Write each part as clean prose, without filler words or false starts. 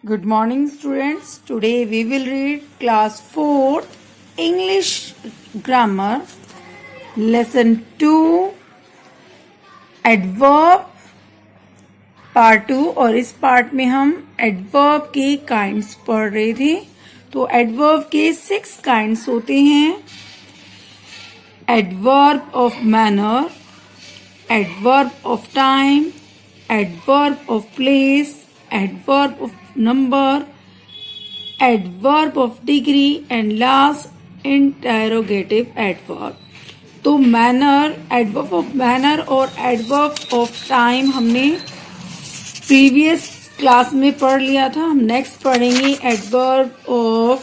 Good morning, students. Today we will read class 4 English grammar lesson 2 adverb part 2 और इस part में हम adverb के kinds पढ़ रहे थे। तो adverb के 6 kinds होते हैं। adverb of manner, adverb of time, adverb of place, adverb of number, adverb of degree and last interrogative adverb। तो manner, adverb of manner और adverb of time हमने प्रीवियस क्लास में पढ़ लिया था। हम नेक्स्ट पढ़ेंगे adverb of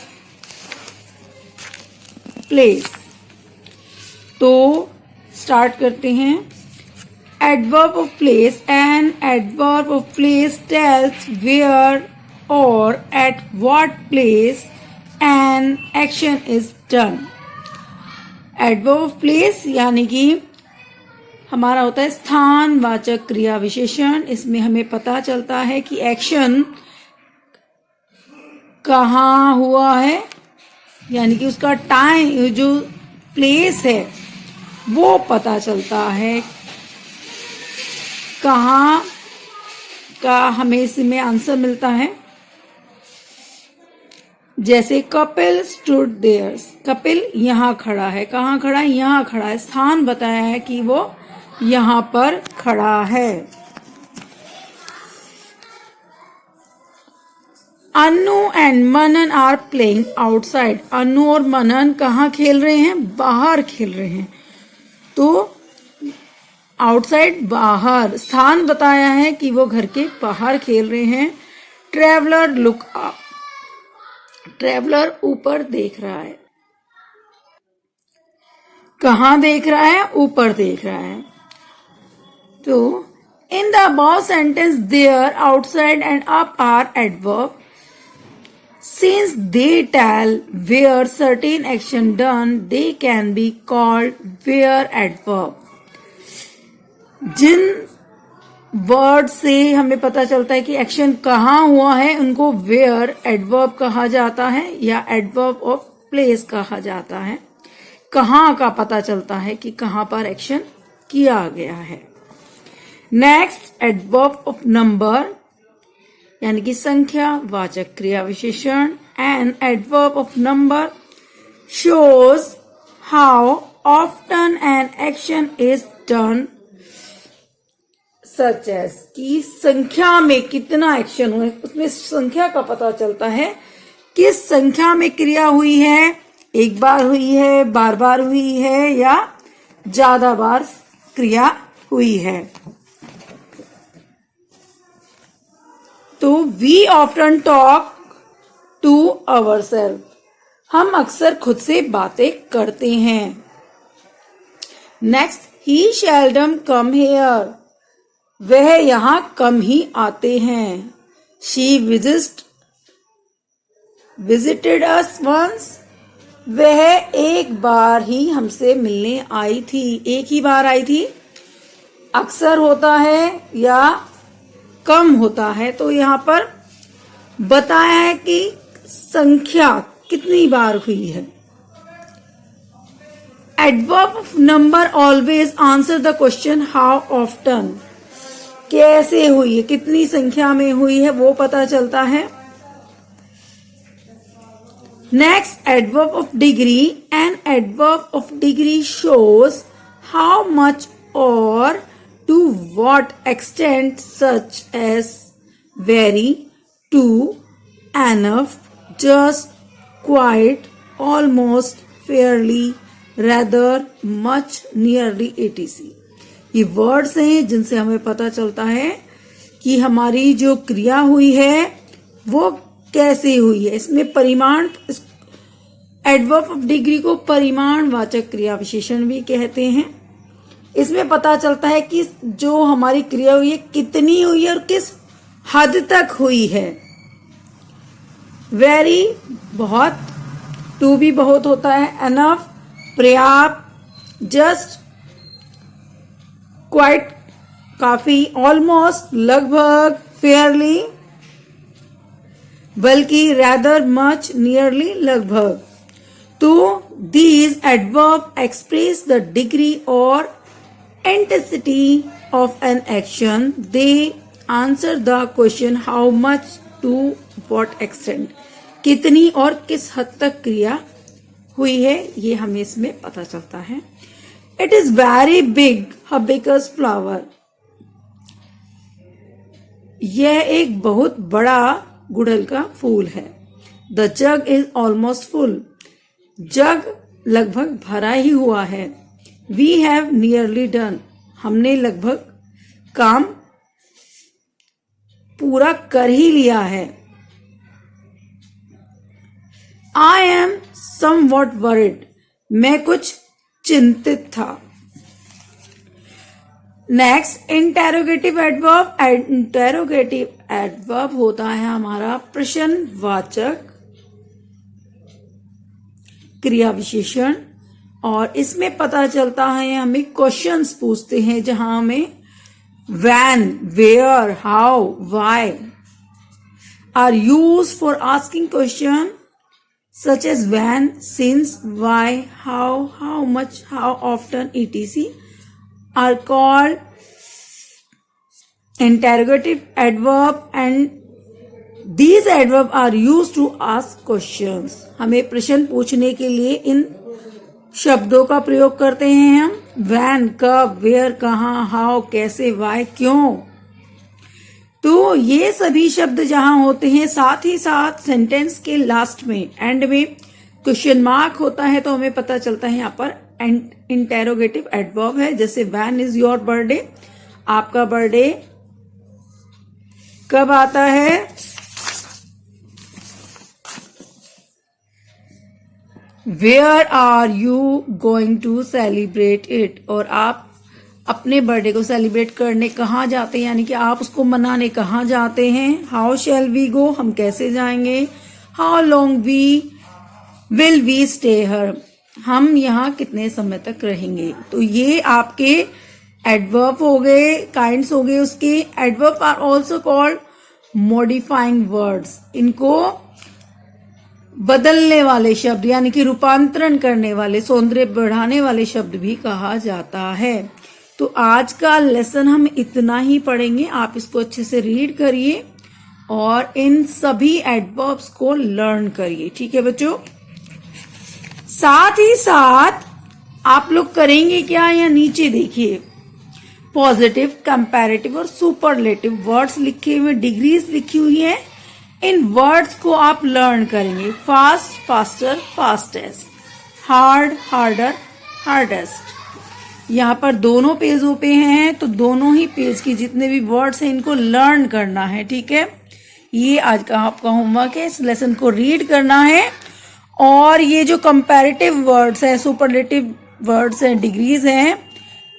place। तो स्टार्ट करते हैं। Adverb of place, an adverb of place tells where or at what place an action is done। Adverb of place यानी कि हमारा होता है स्थान वाचक क्रिया विशेषण। इसमें हमें पता चलता है कि एक्शन कहाँ हुआ है, यानी कि उसका टाइम, जो प्लेस है वो पता चलता है। कहाँ का हमें इसमें आंसर मिलता है। जैसे कपिल स्टूड देयर, कपिल यहाँ खड़ा है। कहाँ खड़ा है? यहाँ खड़ा है। स्थान बताया है कि वो यहाँ पर खड़ा है। Anu and Manan are playing outside. Anu और मनन कहाँ खेल रहे हैं? बाहर खेल रहे हैं। तो आउटसाइड बाहर, स्थान बताया है कि वो घर के बाहर खेल रहे हैं। ट्रेवलर लुक अप, ट्रेवलर ऊपर देख रहा है। कहाँ देख रहा है? ऊपर देख रहा है। तो in the above sentence there, outside and up are adverb since they tell where certain action done, they can be called where adverb। जिन वर्ड से हमें पता चलता है कि एक्शन कहाँ हुआ है उनको वेयर एडवर्ब कहा जाता है या एडवर्ब ऑफ प्लेस कहा जाता है। कहाँ का पता चलता है कि कहाँ पर एक्शन किया गया है। नेक्स्ट, एडवर्ब ऑफ नंबर यानी कि संख्या वाचक क्रिया विशेषण। And adverb of number shows how often an action is done, such as कि संख्या में कितना एक्शन हुआ है, उसमें संख्या का पता चलता है। किस संख्या में क्रिया हुई है, एक बार हुई है, बार बार हुई है या ज्यादा बार क्रिया हुई है। तो we often talk to ourself, हम अक्सर खुद से बातें करते हैं। Next, he seldom come here, वह यहाँ कम ही आते हैं। शी विजिटेड अस वंस, वह एक बार ही हमसे मिलने आई थी। एक ही बार आई थी। अक्सर होता है या कम होता है, तो यहाँ पर बताया है कि संख्या कितनी बार हुई है। Adverb of number always answer the question how often, कैसे हुई है, कितनी संख्या में हुई है वो पता चलता है। Next, adverb of degree. An adverb of degree shows how much और to what extent, such as very, to, enough, just, quite, almost, fairly, rather, much, nearly, etc। ये वर्ड्स हैं जिनसे हमें पता चलता है कि हमारी जो क्रिया हुई है वो कैसे हुई है। इसमें परिमाण, एडवर्ब ऑफ डिग्री को परिमाण वाचक क्रिया विशेषण भी कहते हैं। इसमें पता चलता है कि जो हमारी क्रिया हुई है कितनी हुई है और किस हद तक हुई है। वेरी बहुत, टू भी बहुत होता है, एनफ पर्याप्त, जस्ट क्वाइट काफी, ऑलमोस्ट लगभग, फेयरली बल्कि rather much, nearly, लगभग। तो these adverb express the degree or intensity of an action. They answer the question how much, to what extent, कितनी और किस हद तक क्रिया हुई है, ये हमें इसमें पता चलता है। It is very big hibiscus flower. यह एक बहुत बड़ा गुड़हल का फूल है। The jug is almost full. जग लगभग भरा ही हुआ है। We have nearly done. हमने लगभग काम पूरा कर ही लिया है। I am somewhat worried. मैं कुछ चिंतित था। Next, interrogative adverb. Interrogative adverb होता है हमारा प्रश्नवाचक क्रिया विशेषण, और इसमें पता चलता है हमें क्वेश्चंस पूछते हैं जहां हमें when, where, how, why are used for asking question such as when, since, why, how much, how often, etc. are called interrogative adverb, and these adverb are used to ask questions. हमें प्रश्न पूछने के लिए इन शब्दों का प्रयोग करते हैं हम। when, कब, where, कहाँ, how, कैसे, why, क्यों। तो ये सभी शब्द जहां होते हैं, साथ ही साथ सेंटेंस के लास्ट में, एंड में क्वेश्चन मार्क होता है, तो हमें पता चलता है यहाँ पर इंटेरोगेटिव एडवर्ब है। जैसे व्हेन इज योर बर्थडे, आपका बर्थडे कब आता है। Where are you going to celebrate it, और आप अपने बर्थडे को सेलिब्रेट करने कहाँ जाते हैं, यानी कि आप उसको मनाने कहाँ जाते हैं। हाउ शैल वी गो, हम कैसे जाएंगे। How long will we stay here, हम यहाँ कितने समय तक रहेंगे। तो ये आपके एडवर्ब हो गए, काइंड्स हो गए उसके। Adverb are also called modifying words, इनको बदलने वाले शब्द यानी कि रूपांतरण करने वाले, सौंदर्य बढ़ाने वाले शब्द भी कहा जाता है। तो आज का लेसन हम इतना ही पढ़ेंगे। आप इसको अच्छे से रीड करिए और इन सभी एडवर्ब्स को लर्न करिए, ठीक है बच्चों। साथ ही साथ आप लोग करेंगे क्या, या नीचे देखिए पॉजिटिव, कंपैरेटिव और सुपरलेटिव वर्ड्स लिखे हुए, डिग्रीज लिखी हुई है। इन वर्ड्स को आप लर्न करेंगे। Fast, faster, fastest, hard, harder, hardest. यहाँ पर दोनों पेजों पे हैं, तो दोनों ही पेज के जितने भी वर्ड्स हैं इनको लर्न करना है, ठीक है। ये आज का आपका होमवर्क है, इस लेसन को रीड करना है। और ये जो कंपैरेटिव वर्ड्स हैं, सुपरलेटिव वर्ड्स हैं, डिग्रीज हैं,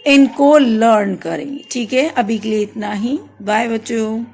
इनको लर्न करेंगे, ठीक है। अभी के लिए इतना ही। बाय बच्चों।